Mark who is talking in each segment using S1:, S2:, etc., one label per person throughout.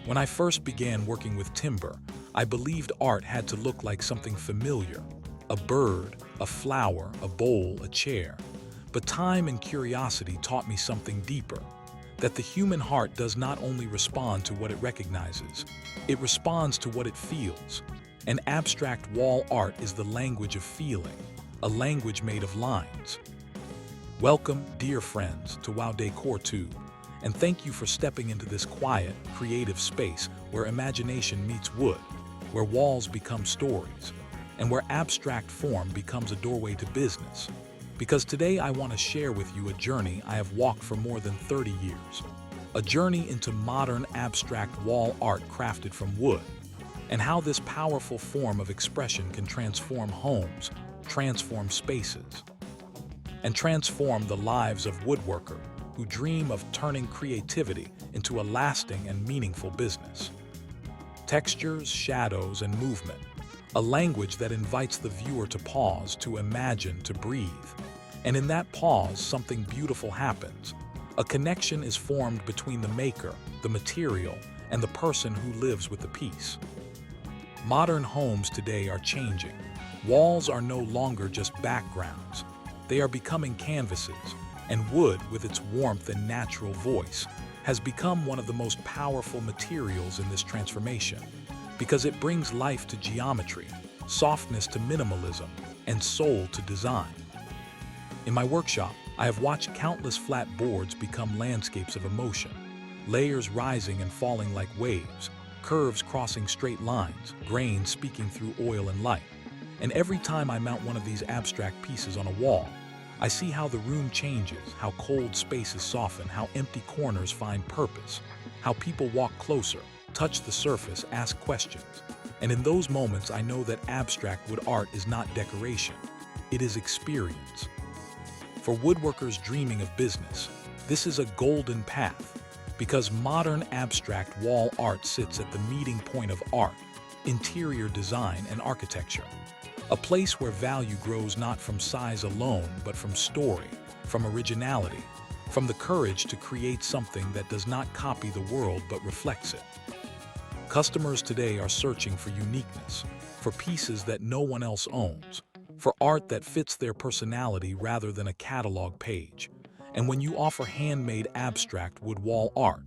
S1: When I first began working with timber, I believed art had to look like something familiar: a bird, a flower, a bowl, a chair. But time and curiosity taught me something deeper: that the human heart does not only respond to what it recognizes, it responds to what it feels. And abstract wall art is the language of feeling, a language made of lines. Welcome, dear friends, to Wow Decor 2, and thank you for stepping into this quiet, creative space where imagination meets wood, where walls become stories, and where abstract form becomes a doorway to business. Because today I want to share with you a journey I have walked for more than 30 years. A journey into modern abstract wall art crafted from wood, and how this powerful form of expression can transform homes, transform spaces, and transform the lives of woodworkers who dream of turning creativity into a lasting and meaningful business. Textures, shadows, and movement, a language that invites the viewer to pause, to imagine, to breathe. And in that pause, something beautiful happens. A connection is formed between the maker, the material, and the person who lives with the piece. Modern homes today are changing. Walls are no longer just backgrounds. They are becoming canvases, and wood, with its warmth and natural voice, has become one of the most powerful materials in this transformation, because it brings life to geometry, softness to minimalism, and soul to design. In my workshop, I have watched countless flat boards become landscapes of emotion, layers rising and falling like waves, curves crossing straight lines, grains speaking through oil and light. And every time I mount one of these abstract pieces on a wall, I see how the room changes, how cold spaces soften, how empty corners find purpose, how people walk closer, touch the surface, ask questions. And in those moments, I know that abstract wood art is not decoration, it is experience. For woodworkers dreaming of business, this is a golden path, because modern abstract wall art sits at the meeting point of art, interior design, and architecture. A place where value grows not from size alone, but from story, from originality, from the courage to create something that does not copy the world but reflects it. Customers today are searching for uniqueness, for pieces that no one else owns, for art that fits their personality rather than a catalog page. And when you offer handmade abstract wood wall art,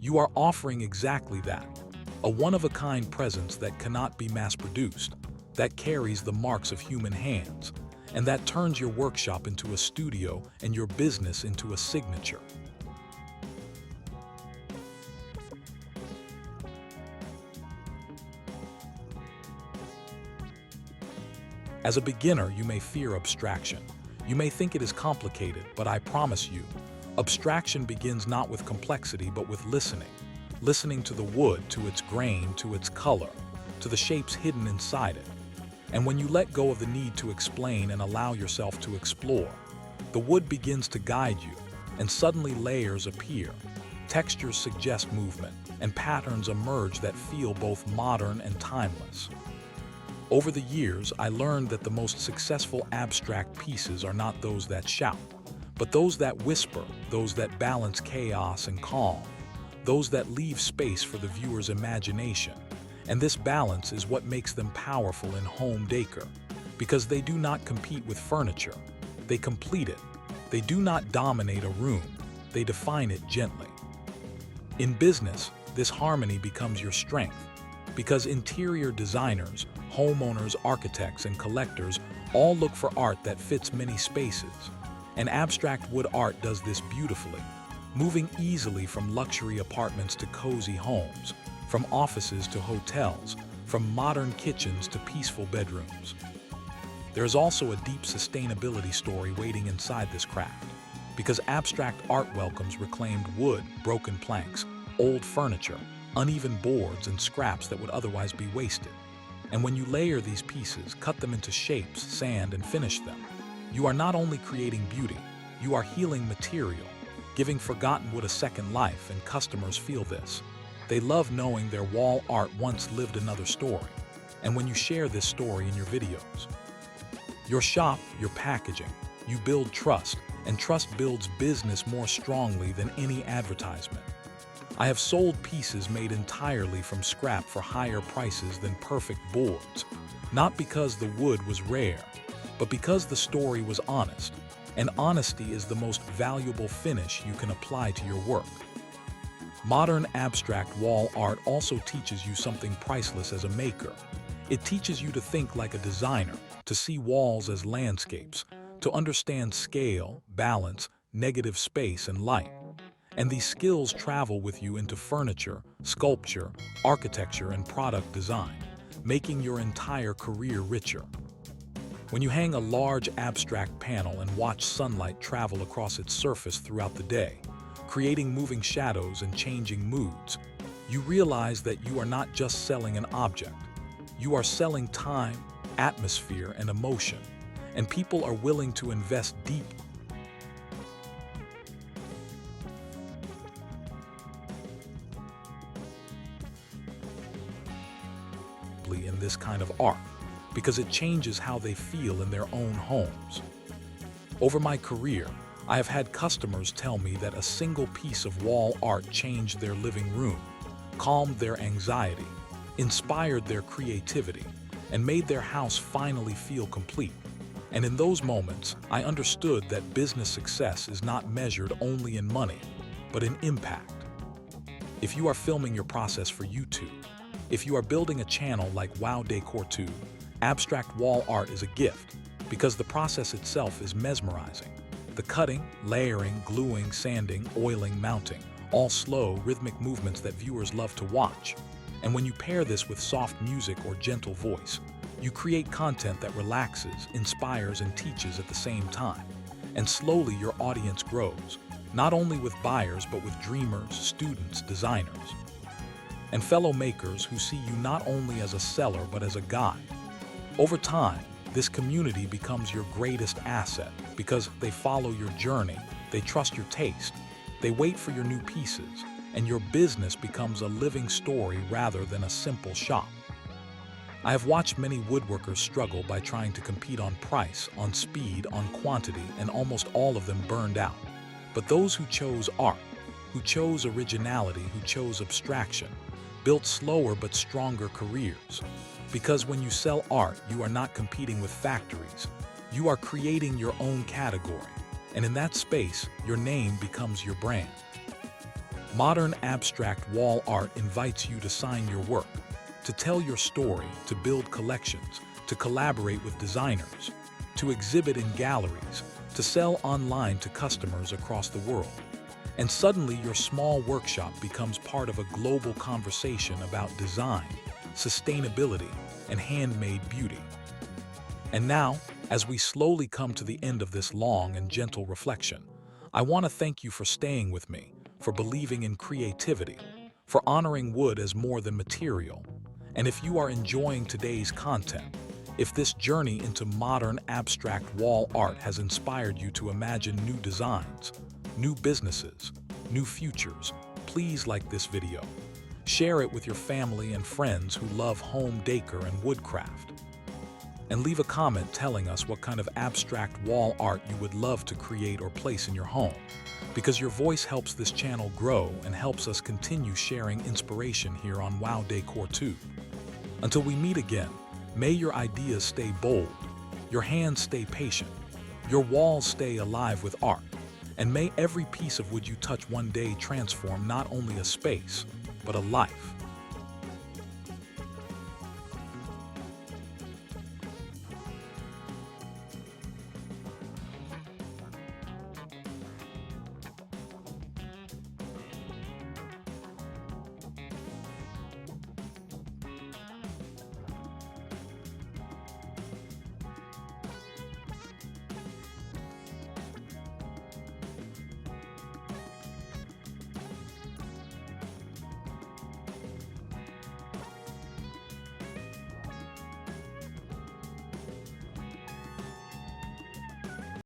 S1: you are offering exactly that: a one-of-a-kind presence that cannot be mass-produced, that carries the marks of human hands, and that turns your workshop into a studio and your business into a signature. As a beginner, you may fear abstraction. You may think it is complicated, but I promise you, abstraction begins not with complexity but with listening. Listening to the wood, to its grain, to its color, to the shapes hidden inside it. And when you let go of the need to explain and allow yourself to explore, the wood begins to guide you, and suddenly layers appear. Textures suggest movement, and patterns emerge that feel both modern and timeless. Over the years, I learned that the most successful abstract pieces are not those that shout, but those that whisper, those that balance chaos and calm, those that leave space for the viewer's imagination. And this balance is what makes them powerful in home decor, because they do not compete with furniture, they complete it. They do not dominate a room, they define it gently. In business, this harmony becomes your strength, because interior designers, homeowners, architects, and collectors all look for art that fits many spaces. And abstract wood art does this beautifully, moving easily from luxury apartments to cozy homes, from offices to hotels, from modern kitchens to peaceful bedrooms. There is also a deep sustainability story waiting inside this craft, because abstract art welcomes reclaimed wood, broken planks, old furniture, uneven boards, and scraps that would otherwise be wasted. And when you layer these pieces, cut them into shapes, sand, and finish them, you are not only creating beauty, you are healing material, giving forgotten wood a second life, and customers feel this. They love knowing their wall art once lived another story. And when you share this story in your videos, your shop, your packaging, you build trust, and trust builds business more strongly than any advertisement. I have sold pieces made entirely from scrap for higher prices than perfect boards, not because the wood was rare, but because the story was honest, and honesty is the most valuable finish you can apply to your work. Modern abstract wall art also teaches you something priceless as a maker. It teaches you to think like a designer, to see walls as landscapes, to understand scale, balance, negative space, and light. And these skills travel with you into furniture, sculpture, architecture, and product design, making your entire career richer. When you hang a large abstract panel and watch sunlight travel across its surface throughout the day, creating moving shadows and changing moods, you realize that you are not just selling an object. You are selling time, atmosphere, and emotion, and people are willing to invest deeply in this kind of art because it changes how they feel in their own homes. Over my career, I have had customers tell me that a single piece of wall art changed their living room, calmed their anxiety, inspired their creativity, and made their house finally feel complete. And in those moments, I understood that business success is not measured only in money, but in impact. If you are filming your process for YouTube, if you are building a channel like Wow Decor 2, abstract wall art is a gift because the process itself is mesmerizing. The cutting, layering, gluing, sanding, oiling, mounting, all slow, rhythmic movements that viewers love to watch. And when you pair this with soft music or gentle voice, you create content that relaxes, inspires, and teaches at the same time. And slowly your audience grows, not only with buyers but with dreamers, students, designers, and fellow makers who see you not only as a seller but as a guide. Over time, this community becomes your greatest asset because they follow your journey, they trust your taste, they wait for your new pieces, and your business becomes a living story rather than a simple shop. I have watched many woodworkers struggle by trying to compete on price, on speed, on quantity, and almost all of them burned out. But those who chose art, who chose originality, who chose abstraction, built slower but stronger careers. Because when you sell art, you are not competing with factories. You are creating your own category, and in that space, your name becomes your brand. Modern abstract wall art invites you to sign your work, to tell your story, to build collections, to collaborate with designers, to exhibit in galleries, to sell online to customers across the world. And suddenly your small workshop becomes part of a global conversation about design, sustainability, and handmade beauty. And now, as we slowly come to the end of this long and gentle reflection, I want to thank you for staying with me, for believing in creativity, for honoring wood as more than material. And if you are enjoying today's content, if this journey into modern abstract wall art has inspired you to imagine new designs, new businesses, new futures, please like this video. Share it with your family and friends who love home decor and woodcraft. And leave a comment telling us what kind of abstract wall art you would love to create or place in your home, because your voice helps this channel grow and helps us continue sharing inspiration here on Wow Decor 2. Until we meet again, may your ideas stay bold, your hands stay patient, your walls stay alive with art, and may every piece of wood you touch one day transform not only a space, but a life.